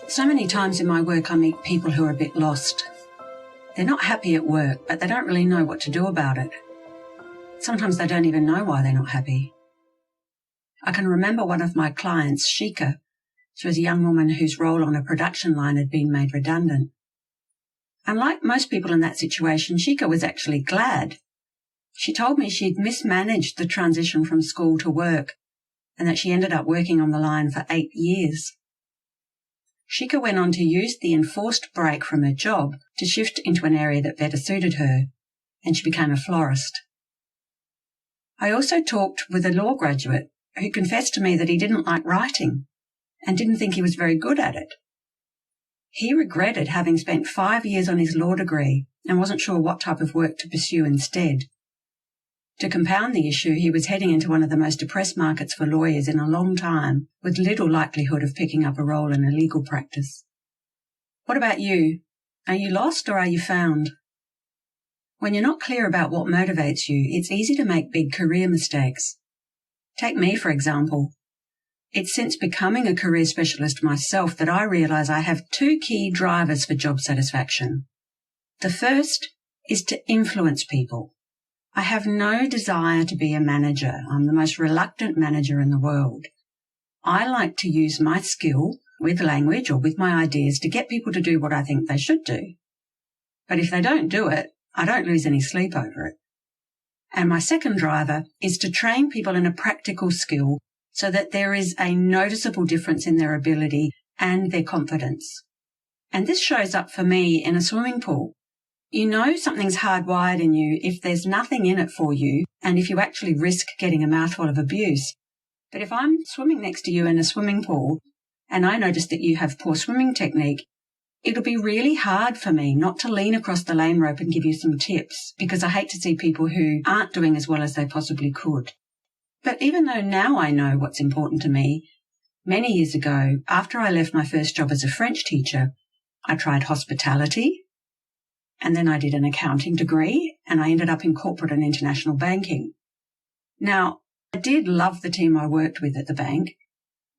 So many times in my work I meet people who are a bit lost. They're not happy at work, but they don't really know what to do about it. Sometimes they don't even know why they're not happy. I can remember one of my clients, Shika. She was a young woman whose role on a production line had been made redundant. And like most people in that situation, Shika was actually glad. She told me she'd mismanaged the transition from school to work and that she ended up working on the line for 8 years. Shika went on to use the enforced break from her job to shift into an area that better suited her, and she became a florist. I also talked with a law graduate who confessed to me that he didn't like writing and didn't think he was very good at it. He regretted having spent 5 years on his law degree and wasn't sure what type of work to pursue instead. To compound the issue, he was heading into one of the most depressed markets for lawyers in a long time, with little likelihood of picking up a role in a legal practice. What about you? Are you lost or are you found? When you're not clear about what motivates you, it's easy to make big career mistakes. Take me, for example. It's since becoming a career specialist myself that I realise I have 2 key drivers for job satisfaction. The first is to influence people. I have no desire to be a manager. I'm the most reluctant manager in the world. I like to use my skill with language or with my ideas to get people to do what I think they should do. But if they don't do it, I don't lose any sleep over it. And my second driver is to train people in a practical skill so that there is a noticeable difference in their ability and their confidence. And this shows up for me in a swimming pool. You know something's hardwired in you if there's nothing in it for you and if you actually risk getting a mouthful of abuse. But if I'm swimming next to you in a swimming pool and I notice that you have poor swimming technique, it'll be really hard for me not to lean across the lane rope and give you some tips because I hate to see people who aren't doing as well as they possibly could. But even though now I know what's important to me, many years ago, after I left my first job as a French teacher, I tried hospitality. And then I did an accounting degree and I ended up in corporate and international banking. Now, I did love the team I worked with at the bank,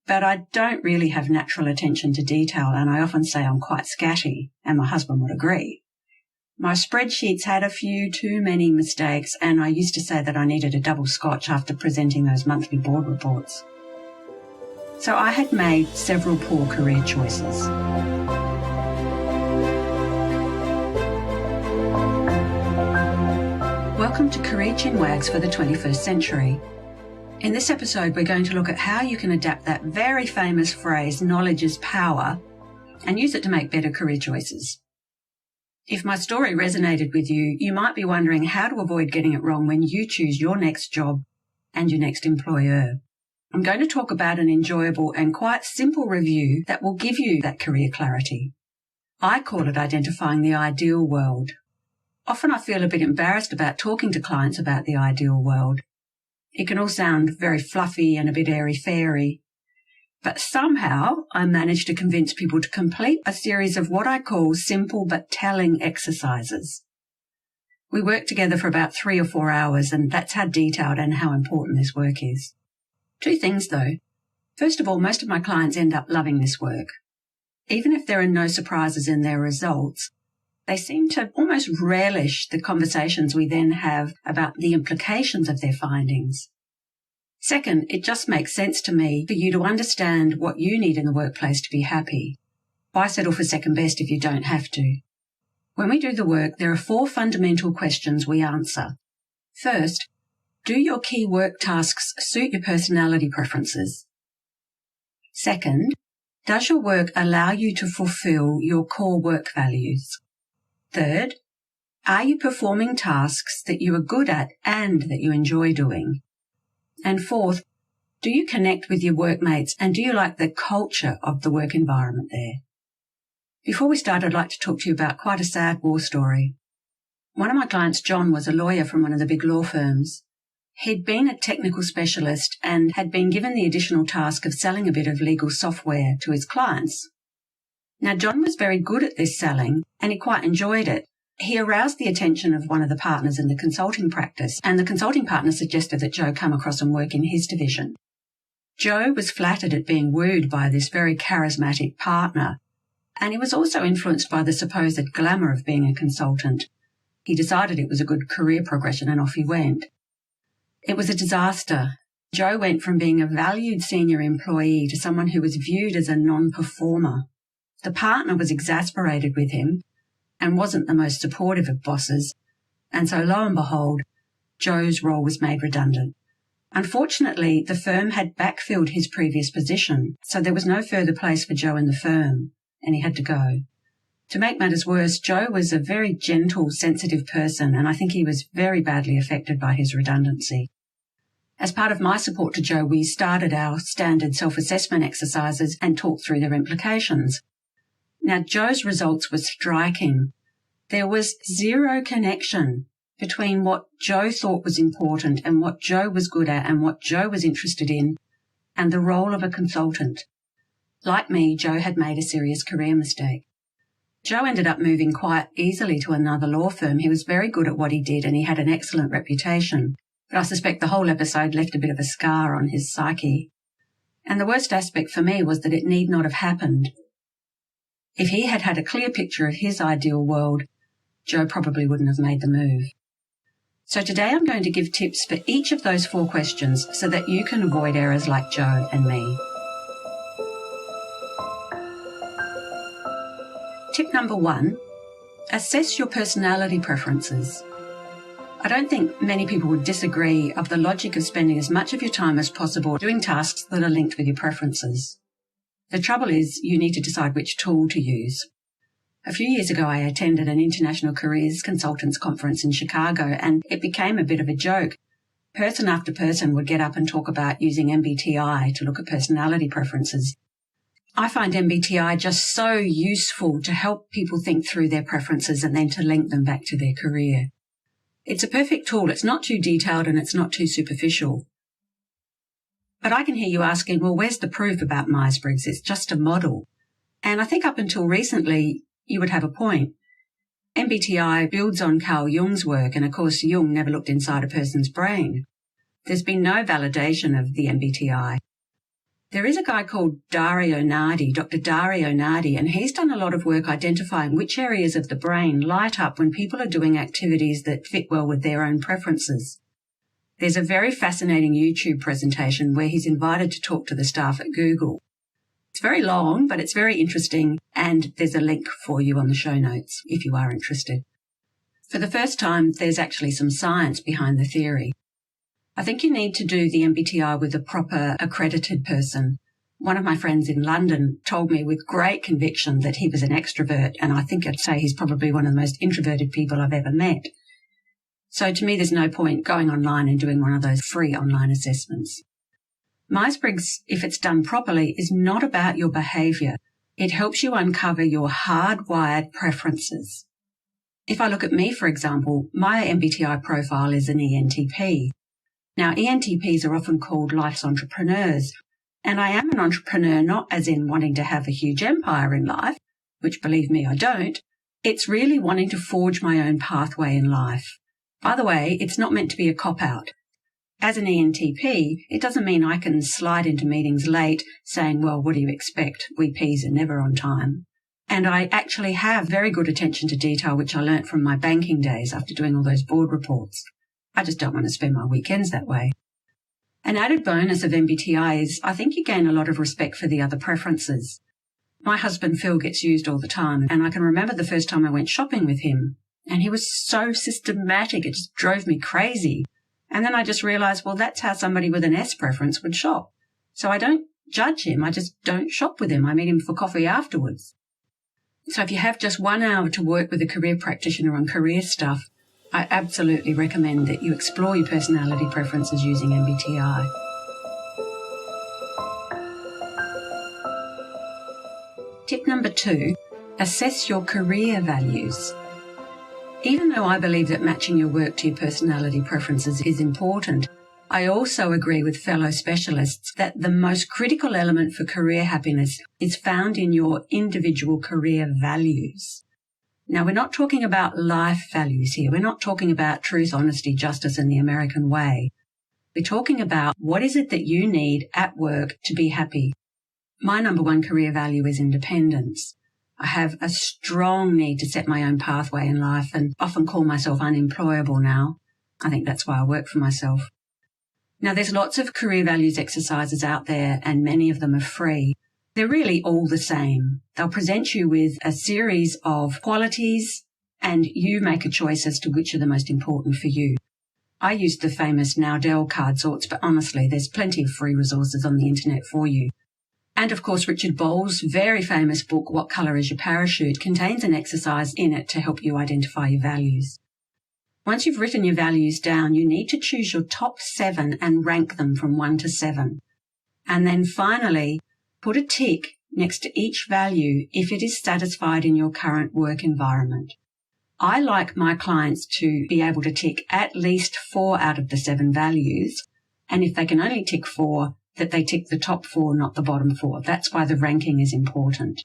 but I don't really have natural attention to detail and I often say I'm quite scatty, and my husband would agree. My spreadsheets had a few too many mistakes and I used to say that I needed a double scotch after presenting those monthly board reports. So I had made several poor career choices. Welcome to Career Chinwags for the 21st century. In this episode, we're going to look at how you can adapt that very famous phrase, knowledge is power, and use it to make better career choices. If my story resonated with you, you might be wondering how to avoid getting it wrong when you choose your next job and your next employer. I'm going to talk about an enjoyable and quite simple review that will give you that career clarity. I call it identifying the ideal world. Often I feel a bit embarrassed about talking to clients about the ideal world. It can all sound very fluffy and a bit airy-fairy. But somehow I managed to convince people to complete a series of what I call simple but telling exercises. We worked together for about 3 or 4 hours, and that's how detailed and how important this work is. 2 things though. First of all, most of my clients end up loving this work. Even if there are no surprises in their results, they seem to almost relish the conversations we then have about the implications of their findings. Second, it just makes sense to me for you to understand what you need in the workplace to be happy. Why settle for second best if you don't have to? When we do the work, there are 4 fundamental questions we answer. First, do your key work tasks suit your personality preferences? Second, does your work allow you to fulfill your core work values? Third, are you performing tasks that you are good at and that you enjoy doing? And fourth, do you connect with your workmates and do you like the culture of the work environment there? Before we start, I'd like to talk to you about quite a sad war story. One of my clients, John, was a lawyer from one of the big law firms. He'd been a technical specialist and had been given the additional task of selling a bit of legal software to his clients. Now, John was very good at this selling and he quite enjoyed it. He aroused the attention of one of the partners in the consulting practice, and the consulting partner suggested that Joe come across and work in his division. Joe was flattered at being wooed by this very charismatic partner, And he was also influenced by the supposed glamour of being a consultant. He decided it was a good career progression and off he went. It was a disaster. Joe went from being a valued senior employee to someone who was viewed as a non-performer. The partner was exasperated with him and wasn't the most supportive of bosses, and so lo and behold, Joe's role was made redundant. Unfortunately, the firm had backfilled his previous position, so there was no further place for Joe in the firm, and he had to go. To make matters worse, Joe was a very gentle, sensitive person, and I think he was very badly affected by his redundancy. As part of my support to Joe, we started our standard self-assessment exercises and talked through their implications. Now, Joe's results were striking. There was zero connection between what Joe thought was important and what Joe was good at and what Joe was interested in and the role of a consultant. Like me, Joe had made a serious career mistake. Joe ended up moving quite easily to another law firm. He was very good at what he did and he had an excellent reputation. But I suspect the whole episode left a bit of a scar on his psyche. And the worst aspect for me was that it need not have happened. If he had had a clear picture of his ideal world, Joe probably wouldn't have made the move. So today I'm going to give tips for each of those 4 questions so that you can avoid errors like Joe and me. Tip number 1, assess your personality preferences. I don't think many people would disagree of the logic of spending as much of your time as possible doing tasks that are linked with your preferences. The trouble is you need to decide which tool to use. A few years ago, I attended an international careers consultants conference in Chicago, and it became a bit of a joke. Person after person would get up and talk about using MBTI to look at personality preferences. I find MBTI just so useful to help people think through their preferences and then to link them back to their career. It's a perfect tool. It's not too detailed and it's not too superficial. But I can hear you asking, well, where's the proof about Myers-Briggs? It's just a model. And I think up until recently, you would have a point. MBTI builds on Carl Jung's work, and of course, Jung never looked inside a person's brain. There's been no validation of the MBTI. There is a guy called Dr. Dario Nardi, and he's done a lot of work identifying which areas of the brain light up when people are doing activities that fit well with their own preferences. There's a very fascinating YouTube presentation where he's invited to talk to the staff at Google. It's very long, but it's very interesting, and there's a link for you on the show notes if you are interested. For the first time, there's actually some science behind the theory. I think you need to do the MBTI with a proper accredited person. One of my friends in London told me with great conviction that he was an extrovert, and I think I'd say he's probably one of the most introverted people I've ever met. So to me, there's no point going online and doing one of those free online assessments. Myers-Briggs, if it's done properly, is not about your behaviour. It helps you uncover your hardwired preferences. If I look at me, for example, my MBTI profile is an ENTP. Now, ENTPs are often called life's entrepreneurs, and I am an entrepreneur not as in wanting to have a huge empire in life, which believe me, I don't. It's really wanting to forge my own pathway in life. By the way, it's not meant to be a cop-out. As an ENTP, it doesn't mean I can slide into meetings late saying, well, what do you expect? We Ps are never on time. And I actually have very good attention to detail, which I learnt from my banking days after doing all those board reports. I just don't want to spend my weekends that way. An added bonus of MBTI is I think you gain a lot of respect for the other preferences. My husband Phil gets used all the time, and I can remember the first time I went shopping with him, and he was so systematic, it just drove me crazy. And then I just realised, well, that's how somebody with an S preference would shop. So I don't judge him, I just don't shop with him. I meet him for coffee afterwards. So if you have just 1 hour to work with a career practitioner on career stuff, I absolutely recommend that you explore your personality preferences using MBTI. Tip number 2, assess your career values. Even though I believe that matching your work to your personality preferences is important, I also agree with fellow specialists that the most critical element for career happiness is found in your individual career values. Now, we're not talking about life values here. We're not talking about truth, honesty, justice, and the American way. We're talking about what is it that you need at work to be happy. My number 1 career value is independence. I have a strong need to set my own pathway in life and often call myself unemployable now. I think that's why I work for myself. Now, there's lots of career values exercises out there, and many of them are free. They're really all the same. They'll present you with a series of qualities, and you make a choice as to which are the most important for you. I used the famous Nowdell card sorts, but honestly, there's plenty of free resources on the internet for you. And of course, Richard Bowles' very famous book, What Colour is Your Parachute, contains an exercise in it to help you identify your values. Once you've written your values down, you need to choose your top 7 and rank them from 1 to 7. And then finally, put a tick next to each value if it is satisfied in your current work environment. I like my clients to be able to tick at least 4 out of the 7 values, and if they can only tick 4, that they tick the top 4, not the bottom 4. That's why the ranking is important.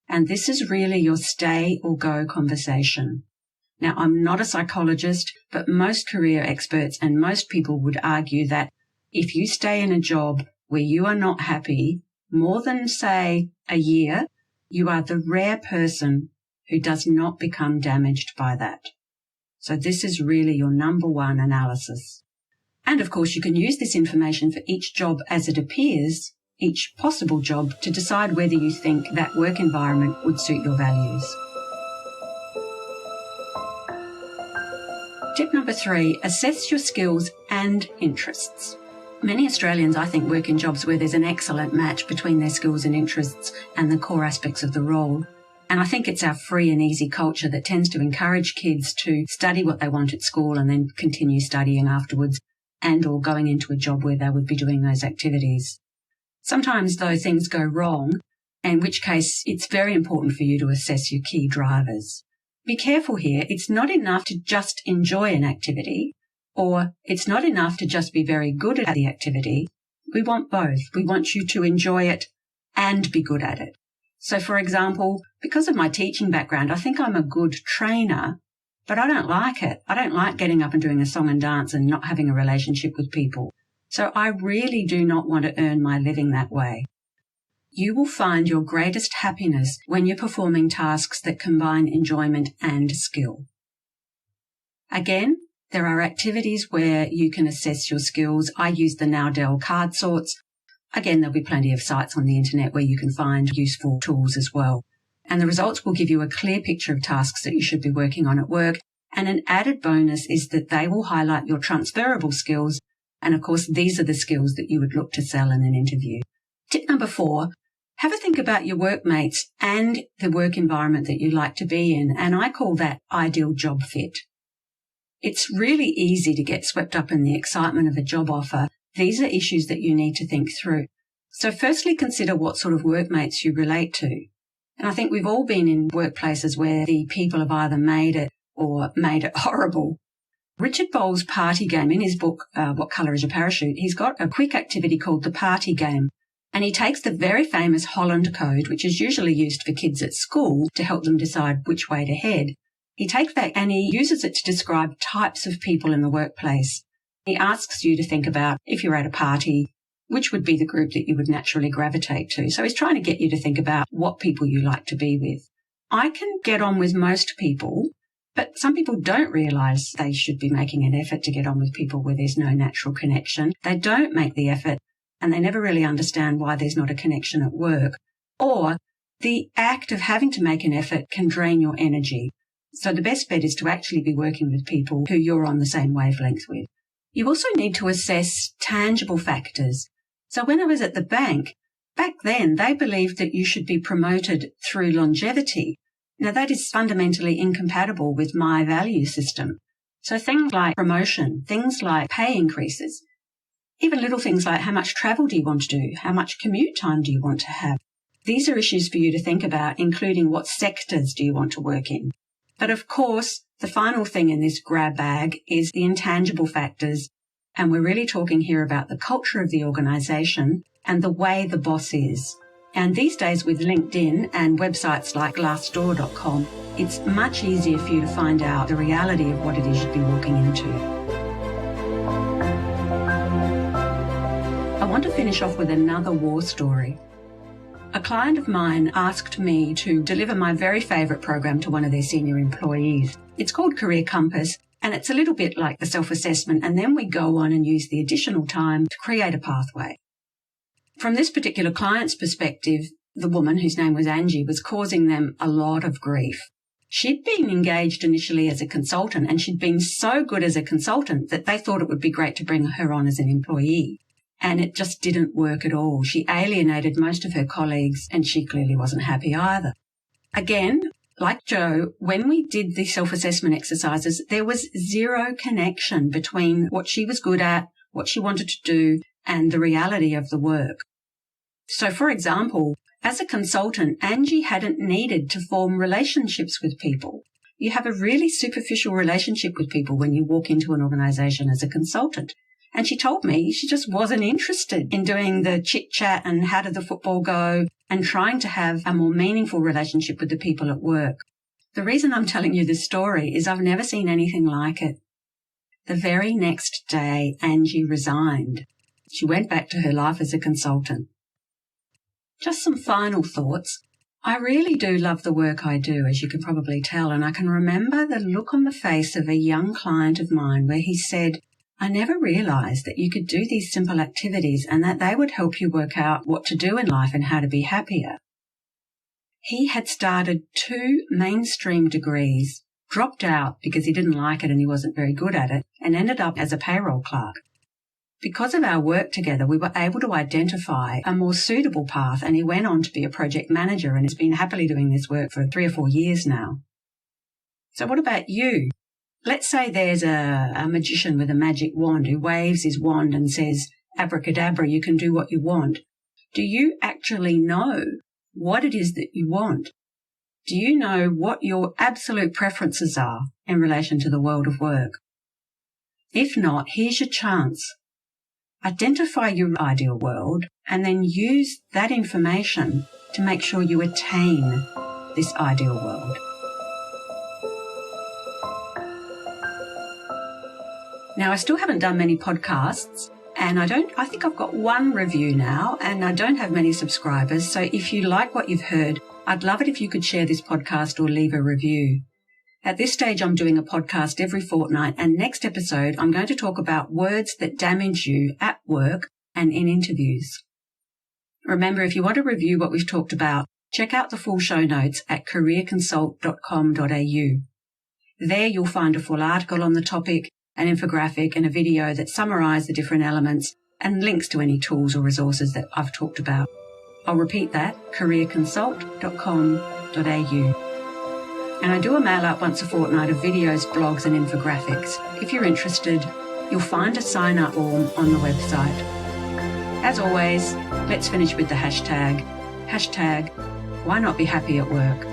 And this is really your stay or go conversation. Now, I'm not a psychologist, but most career experts and most people would argue that if you stay in a job where you are not happy more than, say, a year, you are the rare person who does not become damaged by that. So this is really your number one analysis. And of course, you can use this information for each job as it appears, each possible job, to decide whether you think that work environment would suit your values. Tip number 3, assess your skills and interests. Many Australians, I think, work in jobs where there's an excellent match between their skills and interests and the core aspects of the role. And I think it's our free and easy culture that tends to encourage kids to study what they want at school and then continue studying afterwards, and or going into a job where they would be doing those activities. Sometimes, though, things go wrong, in which case it's very important for you to assess your key drivers. Be careful here. It's not enough to just enjoy an activity, or it's not enough to just be very good at the activity. We want both. We want you to enjoy it and be good at it. So, for example, because of my teaching background, I think I'm a good trainer, but I don't like it. I don't like getting up and doing a song and dance and not having a relationship with people. So I really do not want to earn my living that way. You will find your greatest happiness when you're performing tasks that combine enjoyment and skill. Again, there are activities where you can assess your skills. I use the Nowdell card sorts. Again, there'll be plenty of sites on the internet where you can find useful tools as well. And the results will give you a clear picture of tasks that you should be working on at work. And an added bonus is that they will highlight your transferable skills. And of course, these are the skills that you would look to sell in an interview. Tip number 4, have a think about your workmates and the work environment that you like to be in. And I call that ideal job fit. It's really easy to get swept up in the excitement of a job offer. These are issues that you need to think through. So firstly, consider what sort of workmates you relate to. And I think we've all been in workplaces where the people have either made it or made it horrible. Richard Bowles' party game, in his book, What Colour is Your Parachute, he's got a quick activity called the party game. And he takes the very famous Holland code, which is usually used for kids at school to help them decide which way to head. He takes that and he uses it to describe types of people in the workplace. He asks you to think about, if you're at a party, which would be the group that you would naturally gravitate to. So he's trying to get you to think about what people you like to be with. I can get on with most people, but some people don't realise they should be making an effort to get on with people where there's no natural connection. They don't make the effort and they never really understand why there's not a connection at work. Or the act of having to make an effort can drain your energy. So the best bet is to actually be working with people who you're on the same wavelength with. You also need to assess tangible factors. So when I was at the bank, back then they believed that you should be promoted through longevity. Now that is fundamentally incompatible with my value system. So things like promotion, things like pay increases, even little things like how much travel do you want to do, how much commute time do you want to have. These are issues for you to think about, including what sectors do you want to work in. But of course, the final thing in this grab bag is the intangible factors. And we're really talking here about the culture of the organisation and the way the boss is. And these days with LinkedIn and websites like Glassdoor.com, it's much easier for you to find out the reality of what it is you'd be walking into. I want to finish off with another war story. a client of mine asked me to deliver my very favourite program to one of their senior employees. It's called Career Compass, and it's a little bit like the self-assessment, and then we go on and use the additional time to create a pathway. From this particular client's perspective, the woman, whose name was Angie, was causing them a lot of grief. She'd been engaged initially as a consultant, and she'd been so good as a consultant that they thought it would be great to bring her on as an employee. And it just didn't work at all. She alienated most of her colleagues, and she clearly wasn't happy either. Again, like Joe, when we did the self-assessment exercises, there was zero connection between what she was good at, what she wanted to do, and the reality of the work. So, for example, as a consultant, Angie hadn't needed to form relationships with people. You have a really superficial relationship with people when you walk into an organisation as a consultant. And she told me she just wasn't interested in doing the chit-chat and how did the football go and trying to have a more meaningful relationship with the people at work. The reason I'm telling you this story is I've never seen anything like it. The very next day, Angie resigned. She went back to her life as a consultant. Just some final thoughts. I really do love the work I do, as you can probably tell, and I can remember the look on the face of a young client of mine where he said, "I never realised that you could do these simple activities and that they would help you work out what to do in life and how to be happier." He had started 2 mainstream degrees, dropped out because he didn't like it and he wasn't very good at it, and ended up as a payroll clerk. Because of our work together, we were able to identify a more suitable path, and he went on to be a project manager and has been happily doing this work for 3 or 4 years now. So what about you? Let's say there's a magician with a magic wand who waves his wand and says, "Abracadabra, you can do what you want." Do you actually know what it is that you want? Do you know what your absolute preferences are in relation to the world of work? If not, here's your chance. Identify your ideal world and then use that information to make sure you attain this ideal world. Now, I still haven't done many podcasts, and I think I've got 1 review now, and I don't have many subscribers. So if you like what you've heard, I'd love it if you could share this podcast or leave a review. At this stage, I'm doing a podcast every fortnight, and next episode, I'm going to talk about words that damage you at work and in interviews. Remember, if you want to review what we've talked about, check out the full show notes at careerconsult.com.au. There you'll find a full article on the topic, an infographic and a video that summarise the different elements and links to any tools or resources that I've talked about. I'll repeat that, careerconsult.com.au. And I do a mail out once a fortnight of videos, blogs and infographics. If you're interested, you'll find a sign up form on the website. As always, let's finish with the hashtag, why not be happy at work?